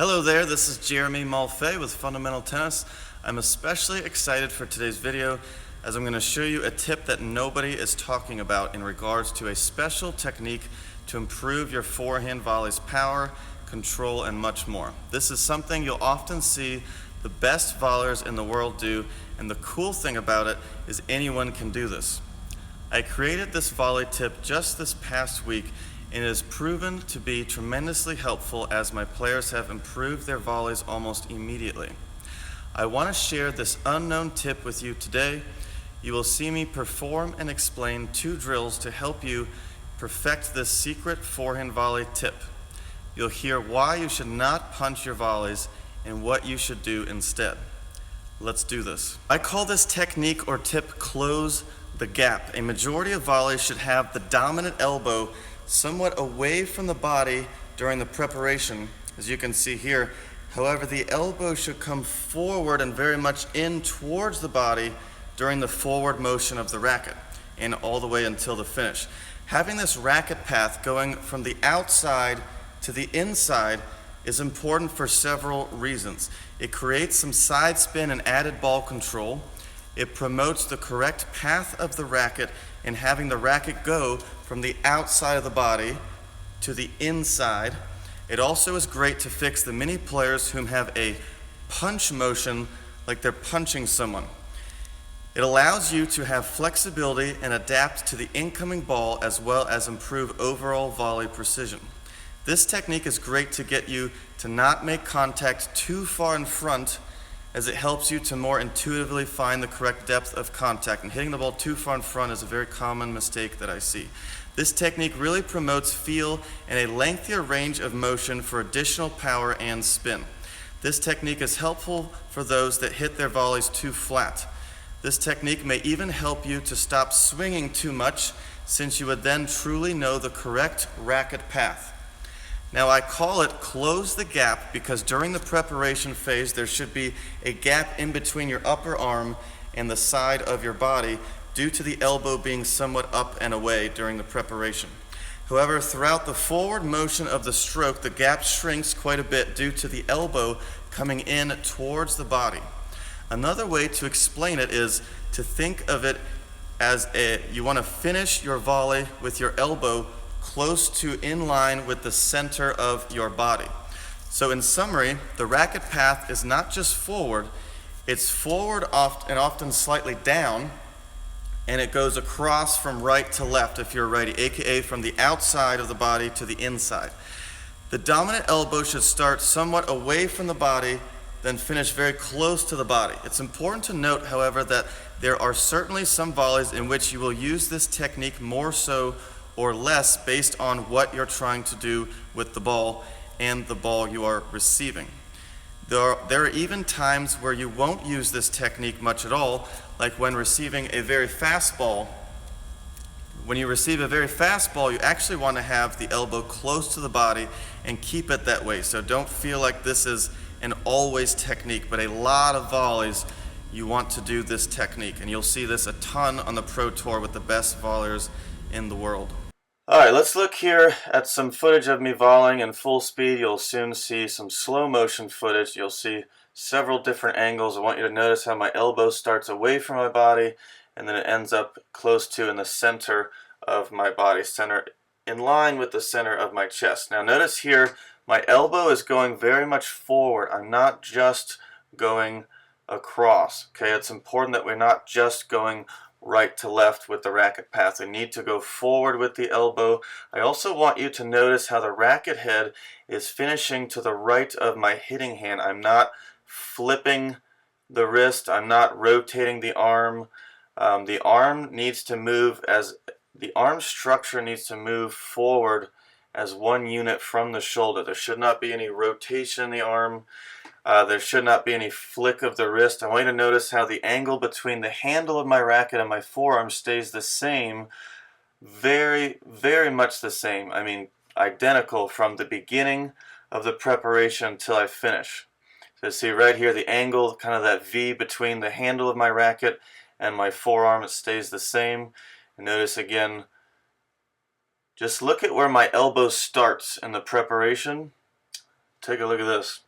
Hello there, this is Jeremy Malfay with Fundamental Tennis. I'm especially excited for today's video as I'm going to show you a tip that nobody is talking about in regards to a special technique to improve your forehand volley's power, control, and much more. This is something you'll often see the best volleyers in the world do, and the cool thing about it is anyone can do this. I created this volley tip just this past week, and it has proven to be tremendously helpful as my players have improved their volleys almost immediately. I want to share this unknown tip with you today. You will see me perform and explain 2 drills to help you perfect this secret forehand volley tip. You'll hear why you should not punch your volleys and what you should do instead. Let's do this. I call this technique or tip close the gap. A majority of volleys should have the dominant elbow somewhat away from the body during the preparation, as you can see here. However, the elbow should come forward and very much in towards the body during the forward motion of the racket and all the way until the finish. Having this racket path going from the outside to the inside is important for several reasons. It creates some side spin and added ball control. It promotes the correct path of the racket and having the racket go from the outside of the body to the inside. It also is great to fix the many players whom have a punch motion like they're punching someone. It allows you to have flexibility and adapt to the incoming ball as well as improve overall volley precision. This technique is great to get you to not make contact too far in front, as it helps you to more intuitively find the correct depth of contact. And hitting the ball too far in front is a very common mistake that I see. This technique really promotes feel and a lengthier range of motion for additional power and spin. This technique is helpful for those that hit their volleys too flat. This technique may even help you to stop swinging too much, since you would then truly know the correct racket path. Now, I call it close the gap because during the preparation phase there should be a gap in between your upper arm and the side of your body due to the elbow being somewhat up and away during the preparation. However, throughout the forward motion of the stroke, the gap shrinks quite a bit due to the elbow coming in towards the body. Another way to explain it is to think of it as you want to finish your volley with your elbow close to in line with the center of your body. So in summary, the racket path is not just forward, it's forward and often slightly down, and it goes across from right to left if you're righty, aka from the outside of the body to the inside. The dominant elbow should start somewhat away from the body, then finish very close to the body. It's important to note, however, that there are certainly some volleys in which you will use this technique more so or less based on what you're trying to do with the ball and the ball you are receiving. There are even times where you won't use this technique much at all, like when receiving a very fast ball. When you receive a very fast ball, you actually want to have the elbow close to the body and keep it that way. So don't feel like this is an always technique, but a lot of volleys you want to do this technique, and you'll see this a ton on the Pro Tour with the best volleyers in the world. Alright, let's look here at some footage of me volleying in full speed. You'll soon see some slow motion footage. You'll see several different angles. I want you to notice how my elbow starts away from my body and then it ends up close to in the center of my body, center in line with the center of my chest. Now notice here my elbow is going very much forward. I'm not just going across. Okay, it's important that we're not just going right to left with the racket path. We need to go forward with the elbow. I also want you to notice how the racket head is finishing to the right of my hitting hand. I'm not flipping the wrist. I'm not rotating the arm. The arm needs to move as the arm structure needs to move forward as one unit from the shoulder. There should not be any rotation in the arm. There should not be any flick of the wrist. I want you to notice how the angle between the handle of my racket and my forearm stays the same, very, very much the same. I mean, identical from the beginning of the preparation until I finish. So see right here, the angle, kind of that V between the handle of my racket and my forearm, it stays the same. And notice again, just look at where my elbow starts in the preparation. Take a look at this.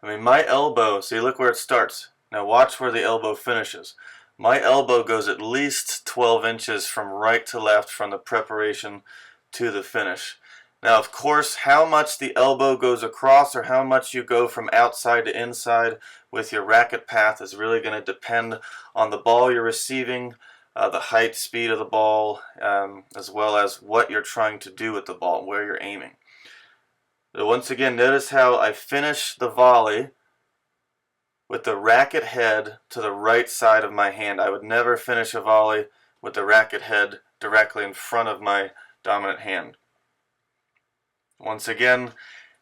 I mean, my elbow, see, look where it starts. Now watch where the elbow finishes. My elbow goes at least 12 inches from right to left from the preparation to the finish. Now, of course, how much the elbow goes across or how much you go from outside to inside with your racket path is really going to depend on the ball you're receiving, the height, speed of the ball, as well as what you're trying to do with the ball, where you're aiming. So once again, notice how I finish the volley with the racket head to the right side of my hand. I would never finish a volley with the racket head directly in front of my dominant hand. Once again,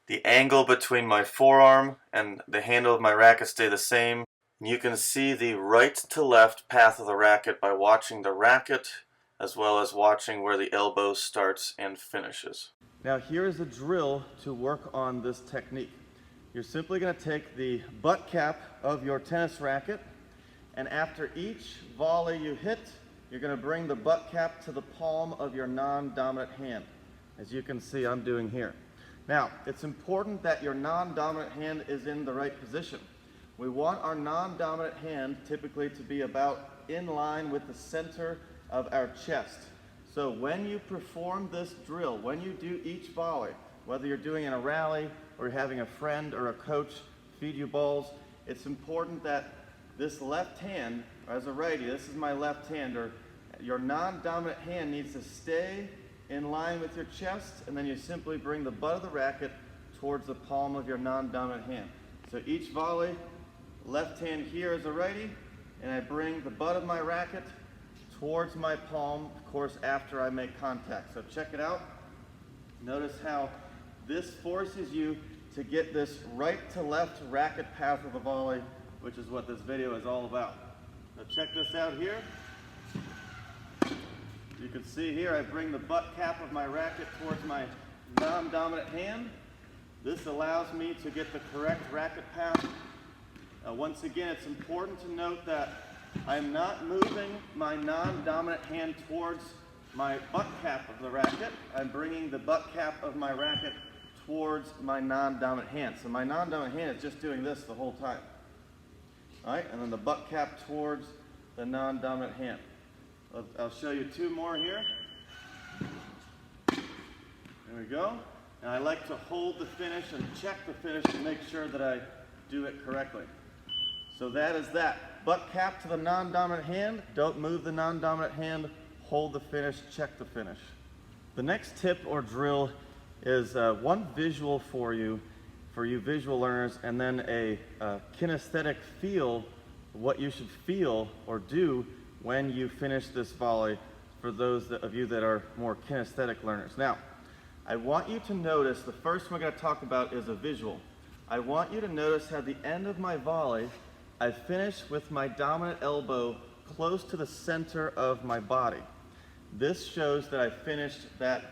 the angle between my forearm and the handle of my racket stay the same. You can see the right to left path of the racket by watching the racket as well as watching where the elbow starts and finishes. Now here is a drill to work on this technique. You're simply going to take the butt cap of your tennis racket, and after each volley you hit, you're going to bring the butt cap to the palm of your non-dominant hand, as you can see I'm doing here. Now, it's important that your non-dominant hand is in the right position. We want our non-dominant hand typically to be about in line with the center of our chest. So when you perform this drill, when you do each volley, whether you're doing in a rally or you're having a friend or a coach feed you balls, it's important that this left hand, or as a righty, this is my left hand, or your non-dominant hand needs to stay in line with your chest, and then you simply bring the butt of the racket towards the palm of your non-dominant hand. So each volley, left hand here as a righty, and I bring the butt of my racket towards my palm, of course, after I make contact. So check it out. Notice how this forces you to get this right to left racket path of the volley, which is what this video is all about. Now check this out here. You can see here I bring the butt cap of my racket towards my non-dominant hand. This allows me to get the correct racket path. Once again, it's important to note that I'm not moving my non-dominant hand towards my butt cap of the racket. I'm bringing the butt cap of my racket towards my non-dominant hand. So my non-dominant hand is just doing this the whole time. All right, and then the butt cap towards the non-dominant hand. I'll show you two more here. There we go. And I like to hold the finish and check the finish to make sure that I do it correctly. So that is that. Butt cap to the non-dominant hand. Don't move the non-dominant hand. Hold the finish, check the finish. The next tip or drill is one visual for you visual learners, and then a kinesthetic feel, what you should feel or do when you finish this volley for those of you that are more kinesthetic learners. Now, I want you to notice, the first one we're going to talk about is a visual. I want you to notice how the end of my volley, I finish with my dominant elbow close to the center of my body. This shows that I finished that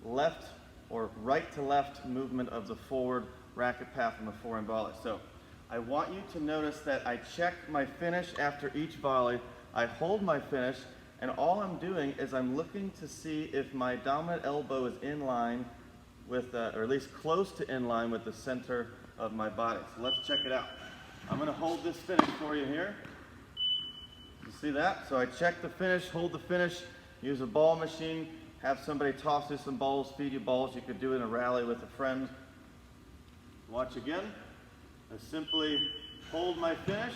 left or right to left movement of the forward racket path on the forehand volley. So I want you to notice that I check my finish after each volley. I hold my finish, and all I'm doing is I'm looking to see if my dominant elbow is in line with, or at least close to in line with the center of my body. So let's check it out. I'm going to hold this finish for you here. You see that? So I check the finish, hold the finish, use a ball machine, have somebody toss you some balls, feed you balls. You could do it in a rally with a friend. Watch again. I simply hold my finish,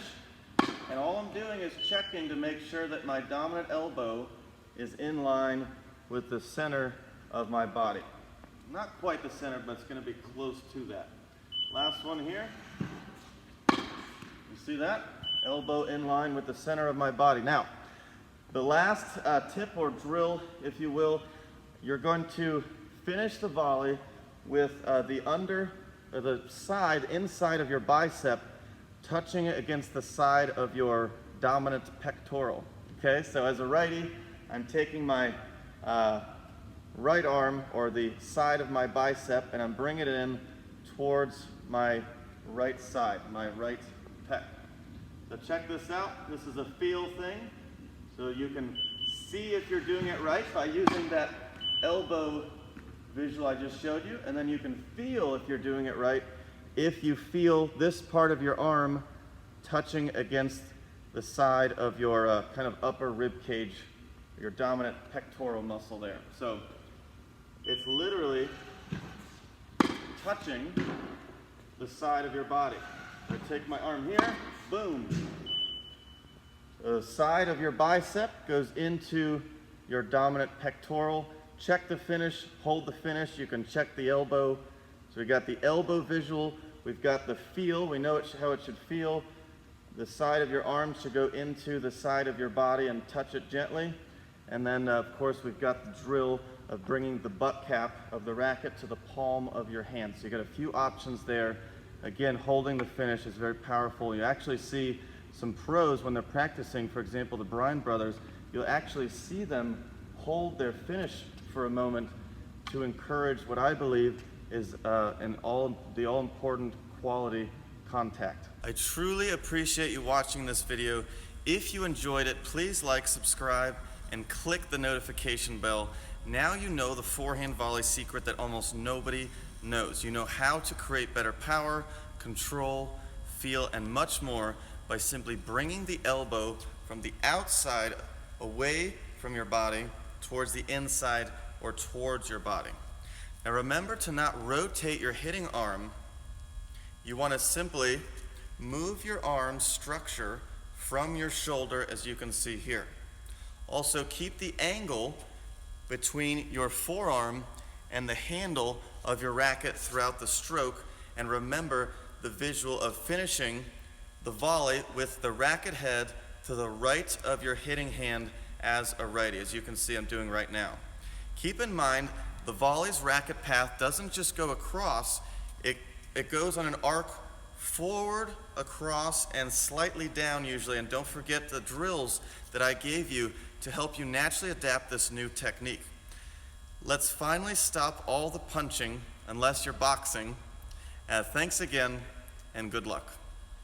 and all I'm doing is checking to make sure that my dominant elbow is in line with the center of my body. Not quite the center, but it's going to be close to that. Last one here. You see that? Elbow in line with the center of my body. Now, the last tip or drill, if you will, you're going to finish the volley with the side inside of your bicep touching it against the side of your dominant pectoral. Okay, so as a righty, I'm taking my right arm or the side of my bicep and I'm bringing it in towards my right side, my right pec. So check this out. This is a feel thing. So you can see if you're doing it right by using that elbow visual I just showed you, and then you can feel if you're doing it right if you feel this part of your arm touching against the side of your kind of upper rib cage, your dominant pectoral muscle there. So it's literally touching the side of your body. I take my arm here, boom. The side of your bicep goes into your dominant pectoral. Check the finish, hold the finish. You can check the elbow. So we got the elbow visual. We've got the feel. We know how it should feel. The side of your arm should go into the side of your body and touch it gently. And then, of course, we've got the drill of bringing the butt cap of the racket to the palm of your hand. So you got a few options there. Again, holding the finish is very powerful. You actually see some pros when they're practicing, for example, the Bryan brothers, you'll actually see them hold their finish for a moment to encourage what I believe is the all-important quality contact. I truly appreciate you watching this video. If you enjoyed it, please like, subscribe, and click the notification bell. Now you know the forehand volley secret that almost nobody knows. You know how to create better power, control, feel, and much more by simply bringing the elbow from the outside away from your body towards the inside or towards your body. Now remember to not rotate your hitting arm. You want to simply move your arm structure from your shoulder, as you can see here. Also keep the angle between your forearm and the handle of your racket throughout the stroke, and remember the visual of finishing the volley with the racket head to the right of your hitting hand as a righty, as you can see I'm doing right now. Keep in mind the volley's racket path doesn't just go across, it goes on an arc forward, across, and slightly down usually, and don't forget the drills that I gave you to help you naturally adapt this new technique. Let's finally stop all the punching, unless you're boxing. Thanks again, and good luck.